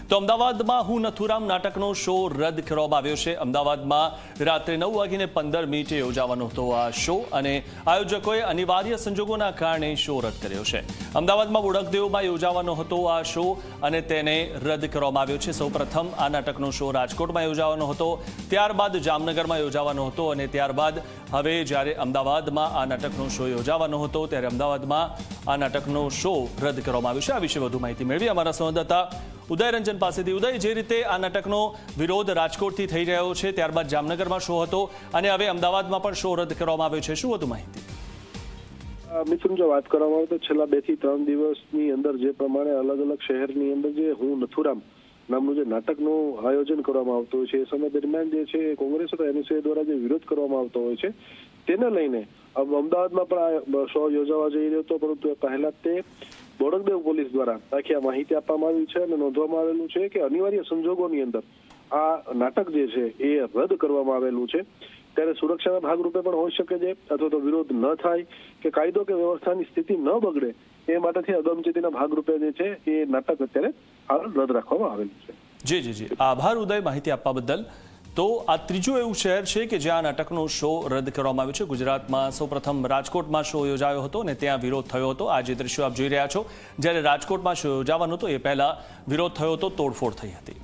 તો અમદાવાદમાં હું નથુરામ નાટકનો શો રદ કરવામાં આવ્યો છે। અમદાવાદમાં રાત્રે 9:15 યોજાવાનો હતો આ શો અને આયોજકોએ અનિવાર્ય સંજોગોના કારણે શો રદ કર્યો છે। અમદાવાદમાં બોડકદેવમાં યોજાવાનો હતો આ શો અને તેને રદ કરવામાં આવ્યો છે। સૌપ્રથમ આ નાટકનો શો રાજકોટમાં યોજાવાનો હતો, ત્યારબાદ જામનગરમાં યોજાવાનો હતો અને ત્યારબાદ હવે જ્યારે અમદાવાદમાં આ નાટકનો શો યોજાવાનો હતો ત્યારે અમદાવાદમાં આ નાટકનો શો રદ કરવામાં આવ્યો છે। આ વિશે વધુ માહિતી મેળવી અમારા સંવાદદાતા ઉદય રંજન પાસેથી। ઉદય, જે રીતે આ નાટકનો વિરોધ રાજકોટથી થઈ રહ્યો છે, ત્યારબાદ જામનગરમાં શો હતો અને હવે અમદાવાદમાં પણ શો રદ કરવામાં આવ્યો છે, શું વધુ માહિતી? મિથુન, જો વાત કરવામાં આવે તો છેલ્લા 2 થી 3 દિવસની અંદર જે પ્રમાણે અલગ અલગ શહેરની અંદર જે હું નથુરામ નામનું જે નાટકનું આયોજન કરવામાં આવતું હોય છે, એ સમય દરમિયાન જે છે કોંગ્રેસ અથવા એનએસયુઆઈ દ્વારા જે વિરોધ કરવામાં આવતો હોય છે તેને લઈને અમદાવાદમાં પણ આ શો યોજાવા જઈ રહ્યો હતો, પરંતુ પહેલા તે બોડકદેવ પોલીસ દ્વારા આખી આ માહિતી આપવામાં આવી છે અને નોંધવામાં આવેલું છે કે અનિવાર્ય સંજોગોની અંદર આ નાટક જે છે એ રદ કરવામાં આવેલું છે। ત્યારે સુરક્ષાના ભાગરૂપે પણ હોઈ શકે છે અથવા તો વિરોધ ન થાય કે કાયદો કે વ્યવસ્થાની સ્થિતિ ન બગડે એ માટેથી અગમચેતીના ભાગરૂપે જે છે એ નાટક અત્યારે હાલ રદ રાખવામાં આવેલું છે। જી, આભાર ઉદય માહિતી આપવા બદલ। તો આ ત્રીજું એવું શહેર છે કે જ્યાં નાટકનો શો રદ કરવામાં આવ્યો છે। ગુજરાતમાં સૌપ્રથમ રાજકોટમાં શો યોજાયો હતો અને ત્યાં વિરોધ થયો હતો। આ જે દ્રશ્યો આપ જોઈ રહ્યા છો, જ્યારે રાજકોટમાં શો યોજાવાનો હતો એ પહેલા વિરોધ થયો હતો, તોડફોડ થઈ હતી।